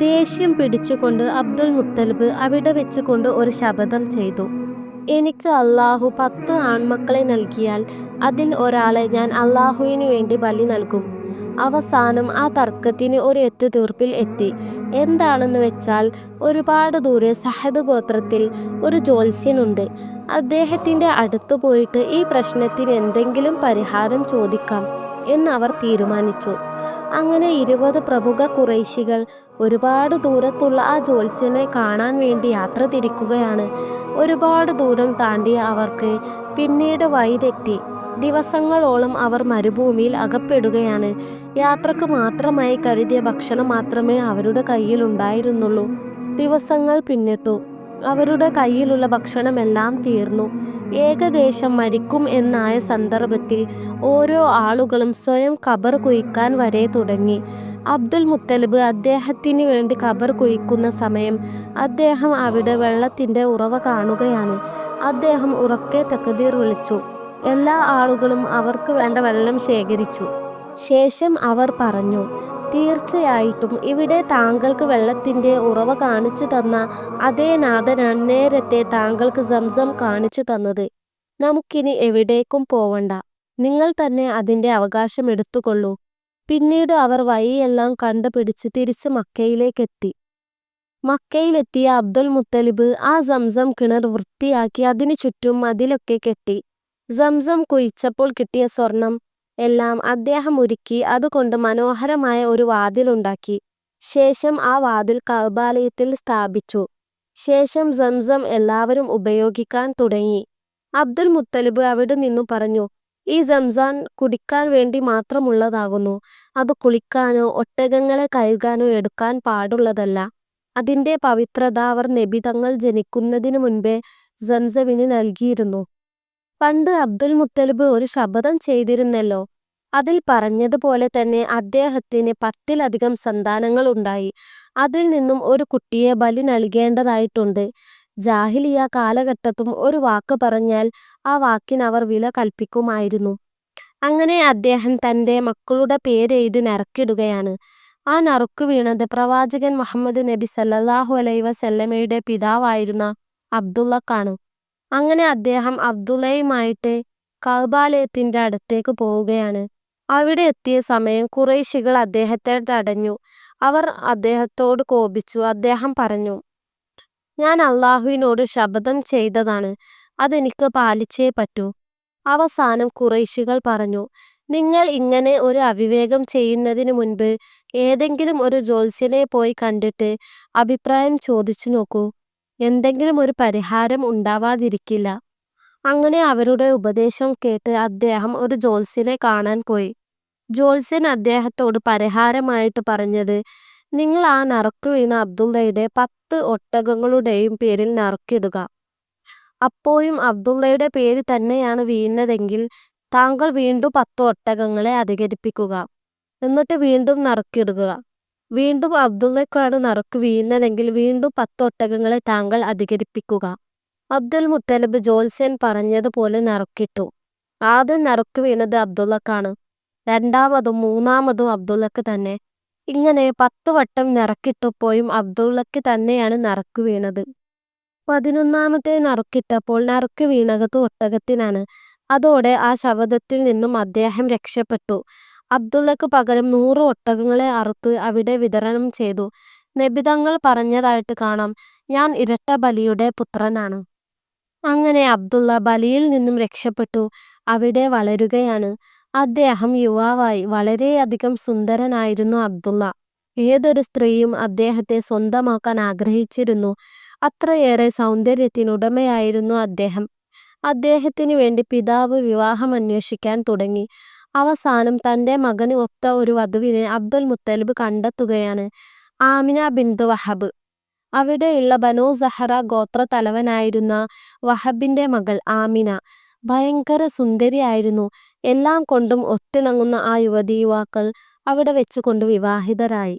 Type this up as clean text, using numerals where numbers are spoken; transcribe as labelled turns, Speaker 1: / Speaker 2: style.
Speaker 1: ദേഷ്യം പിടിച്ചുകൊണ്ട് അബ്ദുൽ മുത്തലിബ് അവിടെ വെച്ചുകൊണ്ട് ഒരു ശപഥം ചെയ്തു. എനിക്ക് അല്ലാഹു 10 ആൺമക്കളെ നൽകിയാൽ അതിൽ ഒരാളെ ഞാൻ അല്ലാഹുവിനു വേണ്ടി ബലി നൽകും. അവസാനം ആ തർക്കത്തിന് ഒരു എത്തുതീർപ്പിൽ എത്തി. എന്താണെന്ന് വെച്ചാൽ, ഒരുപാട് ദൂരെ സഅദ് ഗോത്രത്തിൽ ഒരു ജ്യോത്സ്യനുണ്ട്. അദ്ദേഹത്തിന്റെ അടുത്തു പോയിട്ട് ഈ പ്രശ്നത്തിന് എന്തെങ്കിലും പരിഹാരം ചോദിക്കാം എന്ന് അവർ തീരുമാനിച്ചു. അങ്ങനെ 20 പ്രമുഖ ഖുറൈശികൾ ഒരുപാട് ദൂരത്തുള്ള ആ ജ്യോത്സ്യനെ കാണാൻ വേണ്ടി യാത്ര തിരിക്കുകയാണ്. ഒരുപാട് ദൂരം താണ്ടിയ അവർക്ക് പിന്നീട് വഴിതെറ്റി ദിവസങ്ങളോളം അവർ മരുഭൂമിയിൽ അകപ്പെടുകയാണ്. യാത്രക്ക് മാത്രമായി കരുതിയ ഭക്ഷണം മാത്രമേ അവരുടെ കയ്യിലുണ്ടായിരുന്നുള്ളൂ. ദിവസങ്ങൾ പിന്നിട്ടു. അവരുടെ കയ്യിലുള്ള ഭക്ഷണമെല്ലാം തീർന്നു. ഏകദേശം മരിക്കും എന്നായ സന്ദർഭത്തിൽ ഓരോ ആളുകളും സ്വയം ഖബർ കുഴിക്കാൻ വരെ തുടങ്ങി. അബ്ദുൽ മുത്തലിബ് അദ്ദേഹത്തിന് വേണ്ടി ഖബർ കുഴിക്കുന്ന സമയം അദ്ദേഹം അവിടെ വെള്ളത്തിന്റെ ഉറവ കാണുകയാണ്. അദ്ദേഹം ഉറക്കെ തക്ബീർ വിളിച്ചു. എല്ലാ ആളുകളും അവർക്ക് വേണ്ട വെള്ളം ശേഖരിച്ചു. ശേഷം അവർ പറഞ്ഞു, തീർച്ചയായിട്ടും ഇവിടെ താങ്കൾക്ക് വെള്ളത്തിന്റെ ഉറവ കാണിച്ചു തന്ന അതേ നാഥനാണ് നേരത്തെ താങ്കൾക്ക് സംസം കാണിച്ചു തന്നത്. നമുക്കിനി എവിടേക്കും പോവണ്ട, നിങ്ങൾ തന്നെ അതിന്റെ അവകാശം എടുത്തുകൊള്ളൂ. പിന്നീട് അവർ വഴിയെല്ലാം കണ്ടുപിടിച്ച് തിരിച്ച് മക്കയിലേക്കെത്തി. മക്കയിലെത്തിയ അബ്ദുൽ മുത്തലിബ് ആ സംസം കിണർ വൃത്തിയാക്കി അതിനു ചുറ്റും മതിലൊക്കെ കെട്ടി. സംസം കുഴിച്ചപ്പോൾ കിട്ടിയ സ്വർണം എല്ലാം അദ്ദേഹം ഉരുക്കി അതുകൊണ്ട് മനോഹരമായ ഒരു വാതിലുണ്ടാക്കി. ശേഷം ആ വാതിൽ കഅബാലയത്തിൽ സ്ഥാപിച്ചു. ശേഷം സംസം എല്ലാവരും ഉപയോഗിക്കാൻ തുടങ്ങി. അബ്ദുൽ മുത്തലിബ് അവിടെ നിന്നു പറഞ്ഞു, ഈ സംസാൻ കുടിക്കാൻ വേണ്ടി മാത്രമുള്ളതാകുന്നു. അത് കുളിക്കാനോ ഒട്ടകങ്ങളെ കഴുകാനോ എടുക്കാൻ പാടുള്ളതല്ല. അതിന്റെ പവിത്രത അവർ നബി തങ്ങൾ ജനിക്കുന്നതിനു മുൻപേ സംസമിന് നൽകിയിരുന്നു. പണ്ട് അബ്ദുൽ മുത്തലിബ് ഒരു ശപഥം ചെയ്തിരുന്നല്ലോ. അതിൽ പറഞ്ഞതുപോലെ തന്നെ അദ്ദേഹത്തിന് 10-ലധികം സന്താനങ്ങൾ ഉണ്ടായി. അതിൽ നിന്നും ഒരു കുട്ടിയെ ബലി നൽകേണ്ടതായിട്ടുണ്ട്. ജാഹിലിയ കാലഘട്ടത്തും ഒരു വാക്ക് പറഞ്ഞാൽ ആ വാക്കിന് അവർ വില കൽപ്പിക്കുമായിരുന്നു. അങ്ങനെ അദ്ദേഹം തന്റെ മക്കളുടെ പേരെഴുതി നറുക്കിടുകയാണ്. ആ നറുക്ക് വീണത് പ്രവാചകൻ മുഹമ്മദ് നബി സല്ലല്ലാഹു അലൈഹി വസല്ലമയുടെ പിതാവായിരുന്ന അബ്ദുള്ളക്കാണ്. അങ്ങനെ അദ്ദേഹം അബ്ദുള്ളയുമായിട്ട് കഅബാലയത്തിന്റെ അടുത്തേക്ക് പോവുകയാണ്. അവിടെ എത്തിയ സമയം ഖുറൈശികൾ അദ്ദേഹത്തെ തടഞ്ഞു. അവർ അദ്ദേഹത്തോട് കോപിച്ചു. അദ്ദേഹം പറഞ്ഞു, ഞാൻ അല്ലാഹുവിനോട് ശപഥം ചെയ്തതാണ്, അതെനിക്ക് പാലിച്ചേ പറ്റൂ. അവസാനം ഖുറൈശികൾ പറഞ്ഞു, നിങ്ങൾ ഇങ്ങനെ ഒരു അവിവേകം ചെയ്യുന്നതിന് മുൻപ് ഏതെങ്കിലും ഒരു ജ്യോത്സ്യനെ പോയി കണ്ടിട്ട് അഭിപ്രായം ചോദിച്ചു നോക്കൂ. എന്തെങ്കിലും ഒരു പരിഹാരം ഉണ്ടാവാതിരിക്കില്ല. അങ്ങനെ അവരുടെ ഉപദേശം കേട്ട് അദ്ദേഹം ഒരു ജ്യോത്സ്യനെ കാണാൻ പോയി. ജ്യോത്സ്യൻ അദ്ദേഹത്തോട് പരിഹാരമായിട്ട് പറഞ്ഞത്, നിങ്ങൾ ആ നറുക്ക് വീണ അബ്ദുള്ളയുടെ 10 ഒട്ടകങ്ങളുടെയും പേരിൽ നറുക്കിടുക. അപ്പോഴും അബ്ദുള്ളയുടെ പേര് തന്നെയാണ് വീഴുന്നതെങ്കിൽ താങ്കൾ വീണ്ടും 10 ഒട്ടകങ്ങളെ അധികരിപ്പിക്കുക. എന്നിട്ട് വീണ്ടും നറുക്കിടുക. വീണ്ടും അബ്ദുള്ളയ്ക്കാണ് നറുക്ക് വീഴുന്നതെങ്കിൽ വീണ്ടും 10 ഒട്ടകങ്ങളെ താങ്കൾ അധികരിപ്പിക്കുക. അബ്ദുൽ മുത്തലിബ് ജ്യോത്സ്യൻ പറഞ്ഞതുപോലെ നറുക്കിട്ടു. ആദ്യം നറുക്ക് വീണത് അബ്ദുള്ളക്കാണ്. രണ്ടാമതും മൂന്നാമതും അബ്ദുള്ളക്ക് തന്നെ. ഇങ്ങനെ 10 വട്ടം നറുക്കിട്ടപ്പോഴും അബ്ദുള്ളക്ക് തന്നെയാണ് നറുക്ക് വീണത്. 11ാമത്തെ നറുക്കിട്ടപ്പോൾ നറുക്ക് വീണത് ഒട്ടകത്തിനാണ്. അതോടെ ആ ശപഥത്തിൽ നിന്നും അദ്ദേഹം രക്ഷപ്പെട്ടു. അബ്ദുള്ളക്ക് പകരം 100 ഒട്ടകങ്ങളെ അറുത്ത് അവിടെ വിതരണം ചെയ്തു. നബി തങ്ങൾ പറഞ്ഞതായിട്ട് കാണാം, ഞാൻ ഇരട്ട ബലിയുടെ പുത്രനാണ്. അങ്ങനെ അബ്ദുള്ള ബലിയിൽ നിന്നും രക്ഷപ്പെട്ടു അവിടെ വളരുകയാണ്. അദ്ദേഹം യുവാവായി. വളരെയധികം സുന്ദരനായിരുന്നു അബ്ദുള്ള. ഏതൊരു സ്ത്രീയും അദ്ദേഹത്തെ സ്വന്തമാക്കാൻ ആഗ്രഹിച്ചിരുന്നു. അത്രയേറെ സൗന്ദര്യത്തിനുടമയായിരുന്നു അദ്ദേഹം. അദ്ദേഹത്തിന് വേണ്ടി പിതാവ് വിവാഹം അന്വേഷിക്കാൻ തുടങ്ങി. അവസാനം തന്റെ മകന് ഒത്ത ഒരു വധുവിനെ അബ്ദുൽ മുത്തലിബ് കണ്ടെത്തുകയാണ്. ആമിന ബിൻത് വഹബ്. അവിടെയുള്ള ബനൂ സഹറ ഗോത്ര തലവനായിരുന്ന വഹബിന്റെ മകൾ ആമിന ഭയങ്കര സുന്ദരിയായിരുന്നു. എല്ലാം കൊണ്ടും ഒത്തിണങ്ങുന്ന ആ യുവതി യുവാക്കൾ അവിടെ വെച്ചുകൊണ്ട് വിവാഹിതരായി.